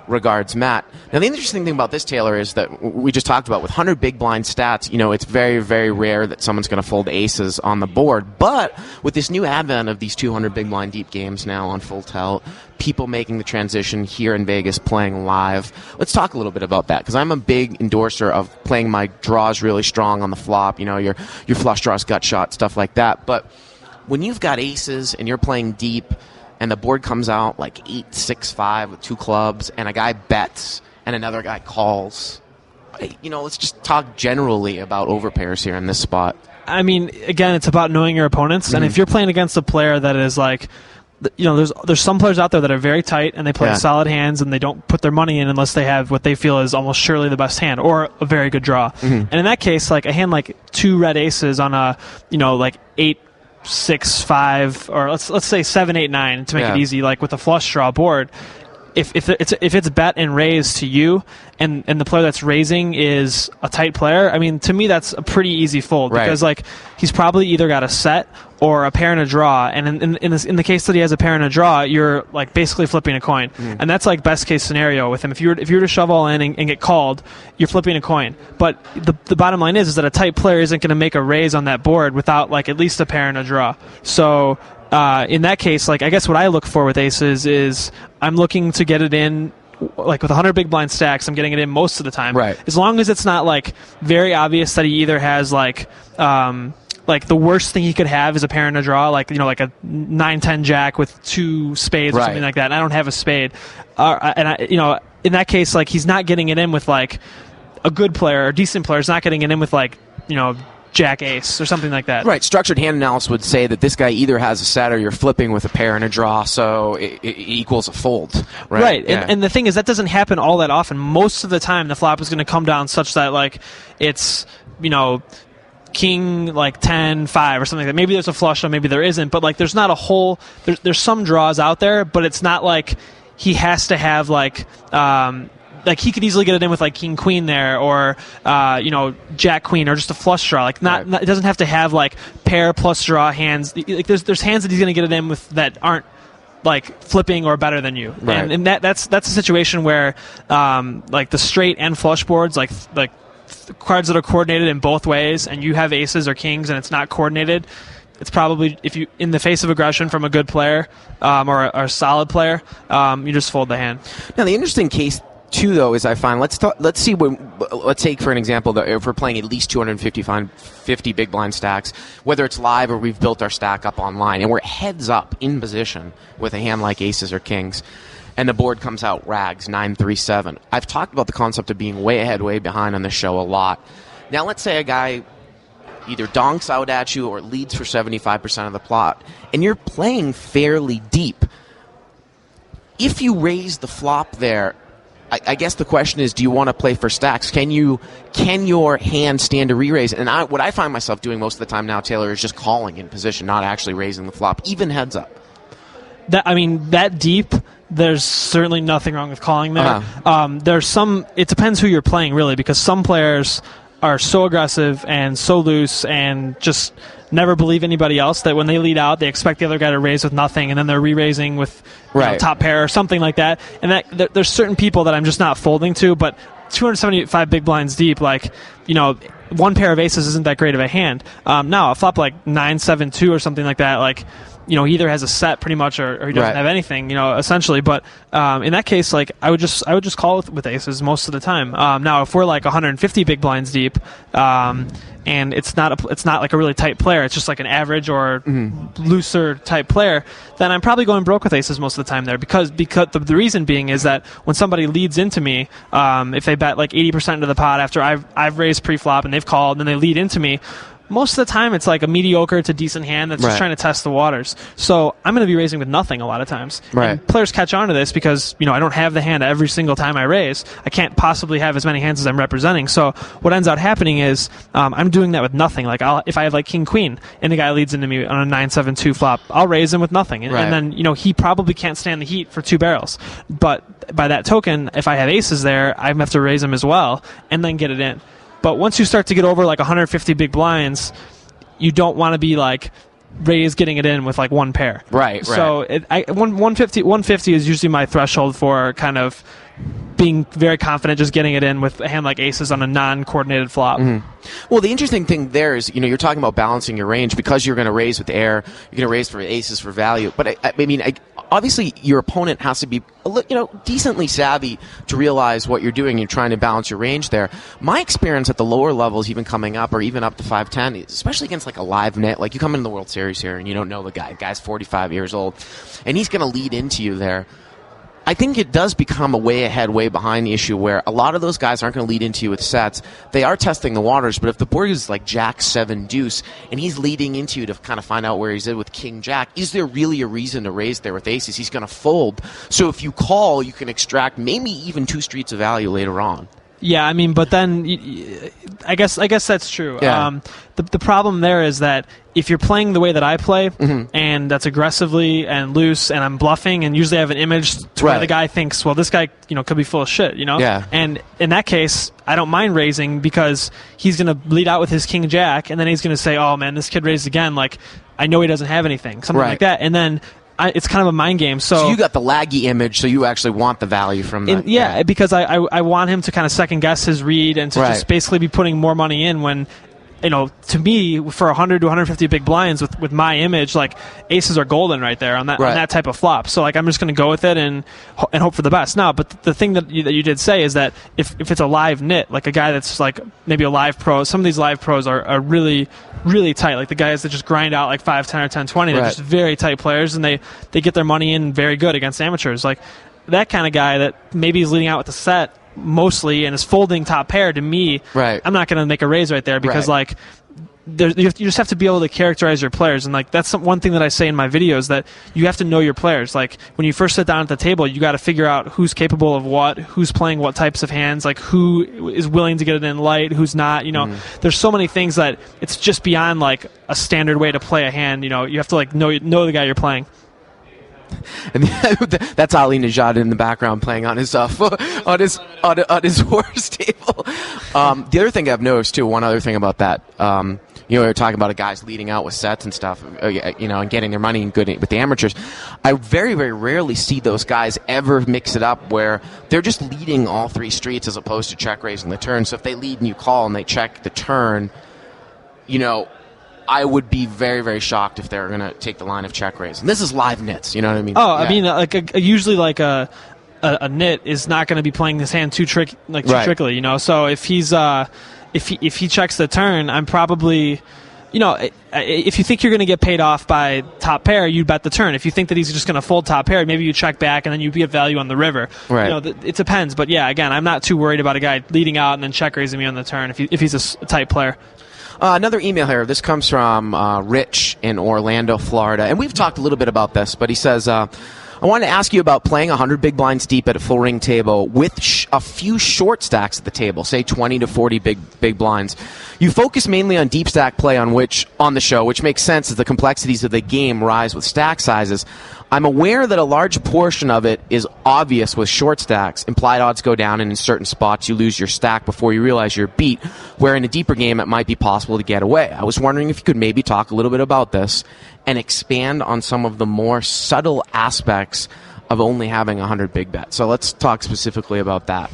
Regards, Matt. Now, the interesting thing about this, Taylor, is that we just talked about with 100 big blind stats, it's very, very rare that someone's going to fold aces on the board. But with this new advent of these 200 big blind deep games now on Full Tilt, people making the transition here in Vegas, playing live, let's talk a little bit about that, because I'm a big endorser of playing my draws really strong on the flop, your flush draws, gut shot, stuff like that. But when you've got aces and you're playing deep, and the board comes out like 8-6-5 with two clubs, and a guy bets, and another guy calls. Let's just talk generally about overpairs here in this spot. I mean, again, it's about knowing your opponents, and if you're playing against a player that is like, there's some players out there that are very tight, and they play solid hands, and they don't put their money in unless they have what they feel is almost surely the best hand, or a very good draw. And in that case, like a hand like two red aces on a, like 8-6-5, or let's say 7-8-9 to make it easy, like with a flush draw board. If it's bet and raise to you, and the player that's raising is a tight player, I mean, to me that's a pretty easy fold, because like he's probably either got a set or a pair and a draw, and in the case that he has a pair and a draw, you're like basically flipping a coin, and that's like best case scenario with him. If you were to shove all in and get called, you're flipping a coin. But the bottom line is that a tight player isn't going to make a raise on that board without like at least a pair and a draw. So in that case, like I guess what I look for with aces is I'm looking to get it in. Like with 100 big blind stacks, I'm getting it in most of the time. Right. As long as it's not like very obvious that he either has like the worst thing he could have is a pair and a draw, like like a 9-10 jack with two spades or something like that. And I don't have a spade, and I in that case, like he's not getting it in with like a good player or decent player is not getting it in with like jack ace or something like that. Right. Structured hand analysis would say that this guy either has a set or you're flipping with a pair and a draw, so it equals a fold. Right. Yeah. And the thing is that doesn't happen all that often. Most of the time the flop is going to come down such that like it's king like 10-5 or something like that. Maybe there's a flush or maybe there isn't, but like there's not a whole there's some draws out there, but it's not like he has to have like he could easily get it in with like king queen there, or jack queen, or just a flush draw. Like not it doesn't have to have like pair plus draw hands. Like there's hands that he's going to get it in with that aren't like flipping or better than you. Right. And that's a situation where like the straight and flush boards, like cards that are coordinated in both ways, and you have aces or kings and it's not coordinated, it's probably, if you in the face of aggression from a good player or a solid player, you just fold the hand. Now the interesting case too, though, is I find let's take for an example that if we're playing at least 250 big blind stacks, whether it's live or we've built our stack up online, and we're heads up in position with a hand like aces or kings, and the board comes out rags 9-3-7. I've talked about the concept of being way ahead, way behind on the show a lot. Now let's say a guy either donks out at you or leads for 75% of the plot, and you're playing fairly deep. If you raise the flop there, I guess the question is, do you want to play for stacks? Can your hand stand a re-raise? And what I find myself doing most of the time now, Taylor, is just calling in position, not actually raising the flop, even heads up. That deep, there's certainly nothing wrong with calling there. There's some. It depends who you're playing, really, because some players are so aggressive and so loose and just never believe anybody else that when they lead out, they expect the other guy to raise with nothing, and then they're re-raising with top pair or something like that. And that there's certain people that I'm just not folding to, but 275 big blinds deep, like, one pair of aces isn't that great of a hand. Now, a flop like 9-7-2 or something like that, like, he either has a set pretty much or he doesn't have anything, essentially. But in that case, like, I would just call with aces most of the time. Now, if we're like 150 big blinds deep, and it's not like a really tight player, it's just like an average or looser type player, then I'm probably going broke with aces most of the time there, because the reason being is that when somebody leads into me, if they bet like 80% of the pot after I've raised pre-flop and they've called and then they lead into me, most of the time it's like a mediocre to decent hand that's just trying to test the waters. So I'm going to be raising with nothing a lot of times. Right. And players catch on to this because, I don't have the hand every single time I raise. I can't possibly have as many hands as I'm representing. So what ends up happening is I'm doing that with nothing. Like if I have like king queen and the guy leads into me on a 9-7-2 flop, I'll raise him with nothing. And then, he probably can't stand the heat for 2 barrels. But by that token, if I have aces there, I have to raise him as well and then get it in. But once you start to get over like 150 big blinds, you don't want to be like raise getting it in with like one pair. Right. So 150 is usually my threshold for kind of being very confident just getting it in with a hand like aces on a non-coordinated flop. Well, the interesting thing there is, you're talking about balancing your range because you're going to raise with air, you're going to raise for aces for value. But obviously your opponent has to be, decently savvy to realize what you're doing. You're trying to balance your range there. My experience at the lower levels, even coming up or even up to 5-10, especially against like a live net, like you come into the World Series here and you don't know the guy. The guy's 45 years old, and he's going to lead into you there. I think it does become a way ahead, way behind the issue where a lot of those guys aren't going to lead into you with sets. They are testing the waters, but if the board is like Jack, 7, deuce, and he's leading into you to kind of find out where he's at with King, Jack, is there really a reason to raise there with aces? He's going to fold. So if you call, you can extract maybe even 2 streets of value later on. Yeah, but then I guess that's true. Yeah. The problem there is that if you're playing the way that I play, and that's aggressively and loose, and I'm bluffing, and usually I have an image to where the guy thinks, well, this guy, could be full of shit, Yeah. And in that case, I don't mind raising because he's going to lead out with his king jack, and then he's going to say, oh man, this kid raised again. Like, I know he doesn't have anything, something like that, and then. It's kind of a mind game. So you got the laggy image, so you actually want the value from that. Because I want him to kind of second guess his read and to just basically be putting more money in when, to me, for 100 to 150 big blinds with my image, like aces are golden right there on that type of flop. So like I'm just going to go with it and hope for the best. Now, but the thing that you did say is that if it's a live nit, like a guy that's like maybe a live pro, some of these live pros are really, really tight. Like the guys that just grind out like 5-10 or 10-20, they're just very tight players, and they get their money in very good against amateurs. Like that kind of guy that maybe is leading out with the set mostly and is folding top pair, to me, I'm not going to make a raise right there because like you just have to be able to characterize your players, and like that's one thing that I say in my videos, that you have to know your players. Like when you first sit down at the table, you got to figure out who's capable of what, who's playing what types of hands, like who is willing to get it in light, who's not. There's so many things that it's just beyond like a standard way to play a hand. You have to like know the guy you're playing. And that's Ali Najad in the background playing on his on his horse table. The other thing I've noticed too, one other thing about that, we were talking about guys leading out with sets and stuff, and getting their money good with the amateurs. I very, very rarely see those guys ever mix it up where they're just leading all 3 streets as opposed to check raising the turn. So if they lead and you call and they check the turn, I would be very, very shocked if they're going to take the line of check raise. And this is live nits, you know what I mean? Oh, yeah. I mean, usually like a nit is not going to be playing this hand too trickily, So if he's if he checks the turn, I'm probably, if you think you're going to get paid off by top pair, you bet the turn. If you think that he's just going to fold top pair, maybe you check back and then you get value on the river. Right. It depends. But yeah, again, I'm not too worried about a guy leading out and then check raising me on the turn if he's a tight player. Another email here. This comes from Rich in Orlando, Florida. And we've talked a little bit about this, but he says, I I wanted to ask you about playing 100 big blinds deep at a full ring table with a few short stacks at the table, say 20 to 40 big blinds. You focus mainly on deep stack play on the show, which makes sense as the complexities of the game rise with stack sizes. I'm aware that a large portion of it is obvious with short stacks. Implied odds go down, and in certain spots you lose your stack before you realize you're beat, where in a deeper game it might be possible to get away. I was wondering if you could maybe talk a little bit about this and expand on some of the more subtle aspects of only having 100 big bets. So let's talk specifically about that.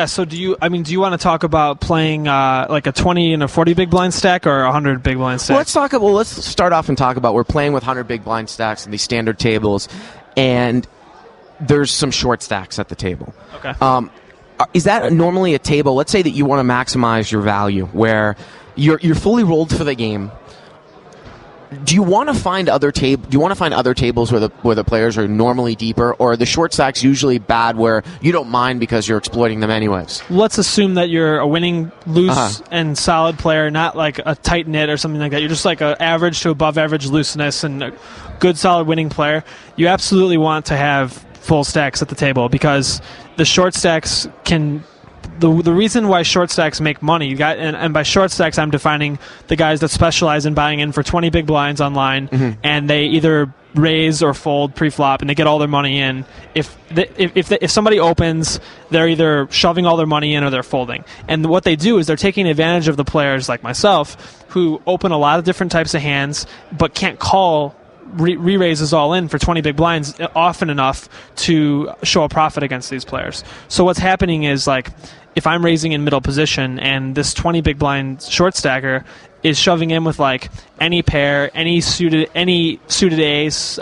So do you want to talk about playing like a 20 and a 40 big blind stack or a 100 big blind stack? Let's start off and talk about we're playing with 100 big blind stacks in these standard tables, and there's some short stacks at the table. Okay. Is that normally a table? Let's say that you want to maximize your value, where you're fully rolled for the game. Do you want to find other tables where the players are normally deeper, or are the short stacks usually bad where you don't mind because you're exploiting them anyways? Let's assume that you're a winning, loose, and solid player, not like a tight knit or something like that. You're just like an average to above average looseness and a good, solid winning player. You absolutely want to have full stacks at the table, because the short stacks can... The reason why short stacks make money, and by short stacks I'm defining the guys that specialize in buying in for 20 big blinds online, and they either raise or fold pre-flop, and they get all their money in. If somebody opens, they're either shoving all their money in or they're folding. And what they do is they're taking advantage of the players like myself who open a lot of different types of hands but can't call re-raises all in for 20 big blinds often enough to show a profit against these players. So what's happening is, like, if I'm raising in middle position and this 20 big blind short stacker is shoving in with like any pair, any suited ace,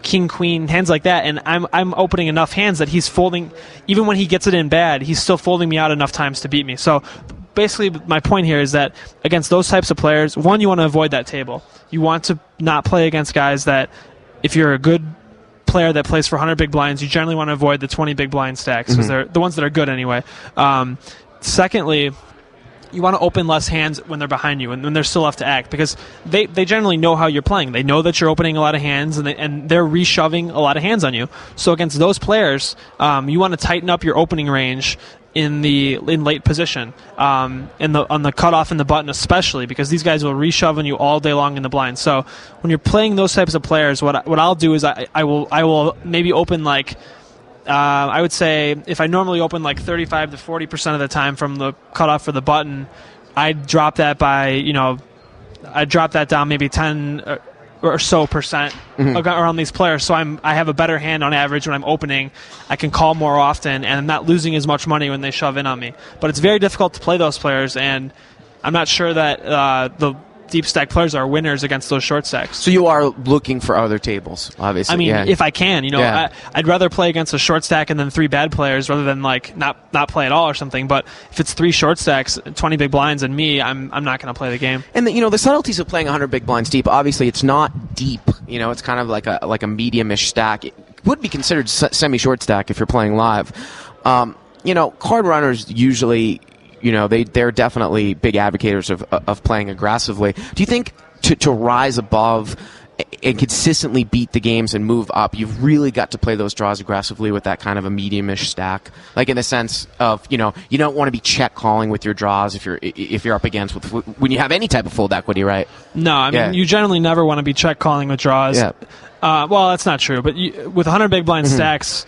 king, queen, hands like that, and I'm opening enough hands that he's folding, even when he gets it in bad, he's still folding me out enough times to beat me. So basically my point here is that against those types of players, one, you want to avoid that table. You want to not play against guys that, if you're a good player that plays for 100 big blinds, you generally want to avoid the 20 big blind stacks, because they're the ones that are good anyway. Secondly, you want to open less hands when they're behind you and when they're still left to act, because they generally know how you're playing. They know that you're opening a lot of hands, and they're reshoving a lot of hands on you. So against those players, you want to tighten up your opening range in late position, on the cutoff and the button especially, because these guys will reshove on you all day long in the blind. So when you're playing those types of players, what I'll do is I will maybe open like, I would say if I normally open like 35 to 40% of the time from the cutoff for the button, I'd drop that down maybe 10 or so percent around these players. So I have a better hand on average when I'm opening. I can call more often, and I'm not losing as much money when they shove in on me. But it's very difficult to play those players, and I'm not sure that the deep stack players are winners against those short stacks. So you are looking for other tables, obviously. I mean, if I can, I'd rather play against a short stack and then 3 bad players rather than like not play at all or something. But if it's 3 short stacks, 20 big blinds, and me, I'm not going to play the game. And the subtleties of playing 100 big blinds deep. Obviously, it's not deep. It's kind of like a medium-ish stack. It would be considered semi-short stack if you're playing live. Card runners usually, they're definitely big advocates of playing aggressively. Do you think to rise above and consistently beat the games and move up, you've really got to play those draws aggressively with that kind of a medium-ish stack? Like in the sense of, you don't want to be check calling with your draws if you're up against when you have any type of fold equity, right? No, I mean, you generally never want to be check calling with draws. Yeah. Well, that's not true, but with 100 big blind stacks,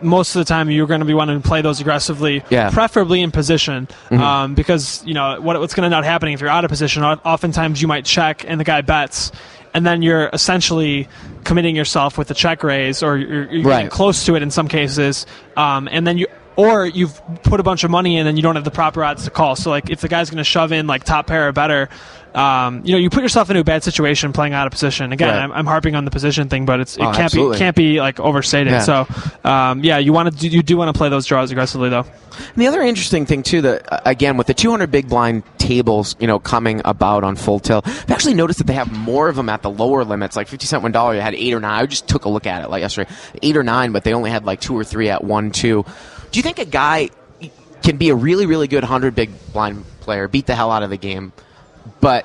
most of the time you're going to be wanting to play those aggressively, preferably in position, because what's going to end up happening if you're out of position, oftentimes you might check and the guy bets, and then you're essentially committing yourself with the check raise, or you're getting close to it in some cases, and then you've put a bunch of money in and you don't have the proper odds to call. So like if the guy's going to shove in like top pair or better, you put yourself into a bad situation playing out of position. Again, I'm harping on the position thing, but it can't be like overstated. Yeah. So you do want to play those draws aggressively though. And the other interesting thing too, that again with the 200 big blind tables, coming about on full tilt, I've actually noticed that they have more of them at the lower limits. Like 50 cent $1, you had 8 or 9. I just took a look at it like yesterday, 8 or 9, but they only had like 2 or 3 at 1, 2. Do you think a guy can be a really, really good 100 big blind player, beat the hell out of the game, but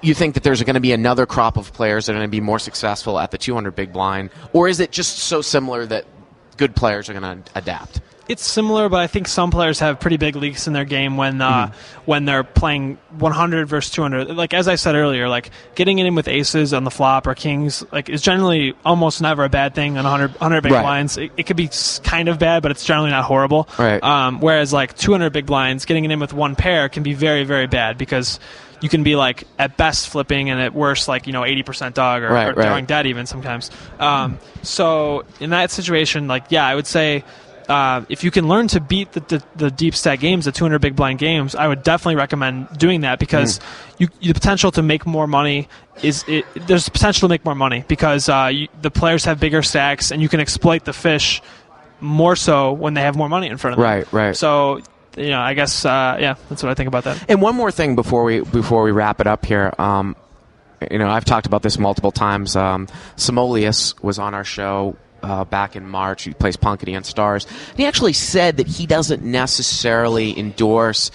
you think that there's going to be another crop of players that are going to be more successful at the 200 big blind, or is it just so similar that good players are going to adapt? It's similar, but I think some players have pretty big leaks in their game when they're playing 100 versus 200. Like as I said earlier, like getting it in with aces on the flop or kings like is generally almost never a bad thing on 100 big blinds. It could be kind of bad, but it's generally not horrible. Right. Whereas like 200 big blinds, getting it in with one pair can be very, very bad because you can be like at best flipping and at worst like 80% dog or drawing dead even sometimes. So in that situation, like I would say. If you can learn to beat the deep stack games, the 200 big blind games, I would definitely recommend doing that because the potential to make more money there's potential to make more money because the players have bigger stacks and you can exploit the fish more so when they have more money in front of them. Right. So I guess that's what I think about that. And one more thing before we wrap it up here. I've talked about this multiple times. Simolius was on our show. Back in March, he plays Punk Against Stars. And he actually said that he doesn't necessarily endorse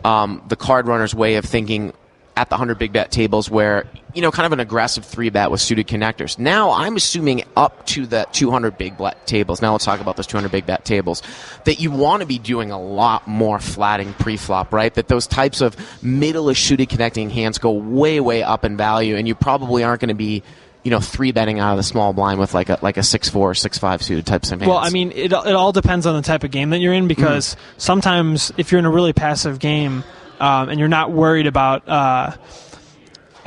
the card runner's way of thinking at the 100 big bet tables where, kind of an aggressive 3-bet with suited connectors. Now, I'm assuming up to the 200 big bet tables, now let's talk about those 200 big bet tables, that you want to be doing a lot more flatting pre-flop, right? That those types of middle-ish suited connecting hands go way, way up in value, and you probably aren't going to be 3-betting out of the small blind with like a 6-4 or 6-5 suited types of hands. Well, I mean, it all depends on the type of game that you're in because sometimes if you're in a really passive game and you're not worried about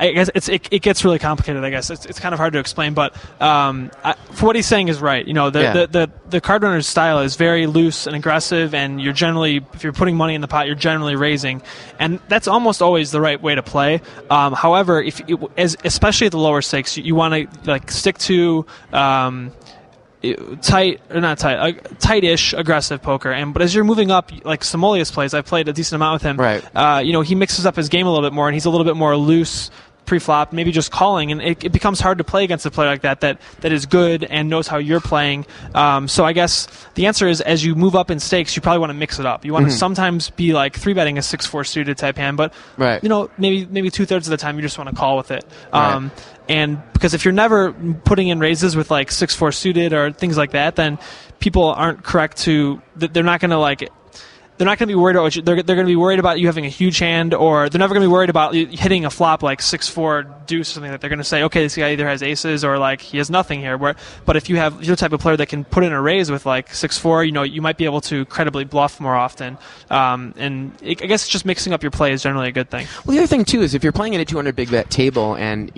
I guess it gets really complicated. I guess it's kind of hard to explain, but for what he's saying is right. The card runner's style is very loose and aggressive, and you're generally, if you're putting money in the pot, you're generally raising, and that's almost always the right way to play. However, especially at the lower stakes, you want to stick to tight-ish aggressive poker. But as you're moving up, like Simolius plays, I've played a decent amount with him. Right. He mixes up his game a little bit more, and he's a little bit more loose pre-flop, maybe just calling, and it becomes hard to play against a player like that is good and knows how you're playing. So I guess the answer is, as you move up in stakes, you probably want to mix it up. You want to sometimes be like 3-betting a 6-4 suited type hand, but maybe 2/3 of the time you just want to call with it. And because if you're never putting in raises with like 6-4 suited or things like that, then people aren't correct to. They're not going to They're not going to be worried about they're going to be worried about you having a huge hand, or they're never going to be worried about hitting a flop like 6-4 deuce or something. That they're going to say, okay, this guy either has aces or like he has nothing here. But if you're the type of player that can put in a raise with like 6-4, you might be able to credibly bluff more often. I guess just mixing up your play is generally a good thing. Well, the other thing too is if you're playing at a 200 big bet table, and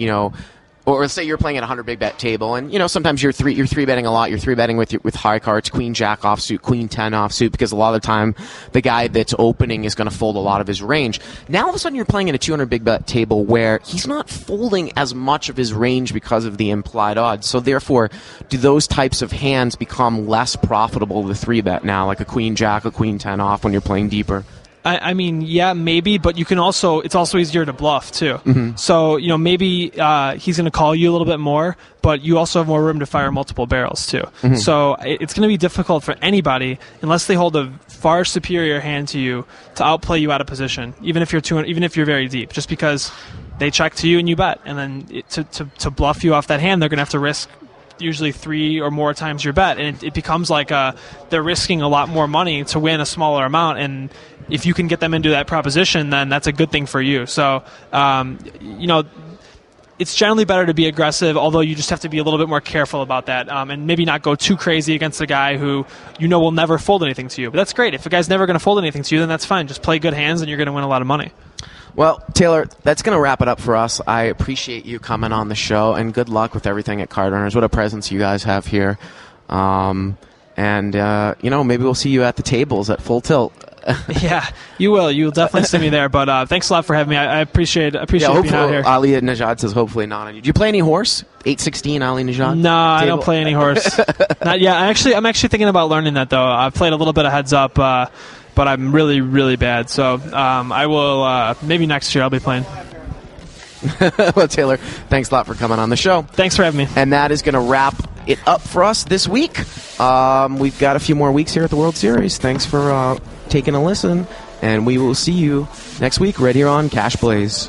or say you're playing at a 100 big bet table, and sometimes you're 3-betting a lot. You're 3-betting with high cards, Queen Jack offsuit, Queen 10 offsuit, because a lot of the time the guy that's opening is going to fold a lot of his range. Now all of a sudden you're playing at a 200 big bet table where he's not folding as much of his range because of the implied odds. So therefore, do those types of hands become less profitable to 3-bet now, like a Queen Jack, a Queen 10 off when you're playing deeper? I mean, yeah, maybe, but you can also, it's also easier to bluff too. Mm-hmm. So, maybe he's going to call you a little bit more, but you also have more room to fire multiple barrels too. Mm-hmm. So it's going to be difficult for anybody, unless they hold a far superior hand to you, to outplay you out of position, even if you're very deep, just because they check to you and you bet. And then to bluff you off that hand, they're going to have to risk usually 3 or more times your bet, and it becomes like they're risking a lot more money to win a smaller amount, and if you can get them into that proposition, then that's a good thing for you. So it's generally better to be aggressive, although you just have to be a little bit more careful about that, and maybe not go too crazy against a guy who will never fold anything to you. But that's great. If a guy's never going to fold anything to you, then that's fine. Just play good hands and you're going to win a lot of money. Well, Taylor, that's going to wrap it up for us. I appreciate you coming on the show, and good luck with everything at Card Runners. What a presence you guys have here. Maybe we'll see you at the tables at Full Tilt. Yeah, you will. You'll definitely see me there. But thanks a lot for having me. I appreciate being out here. Ali Najad says hopefully not on you. Do you play any horse? 816 Ali Najad? No, I don't play any horse. Not yet. I'm actually thinking about learning that, though. I've played a little bit of Heads Up, but I'm really, really bad. So I will, maybe next year I'll be playing. Well, Taylor, thanks a lot for coming on the show. Thanks for having me. And that is going to wrap it up for us this week. We've got a few more weeks here at the World Series. Thanks for taking a listen, and we will see you next week right here on Cash Blaze.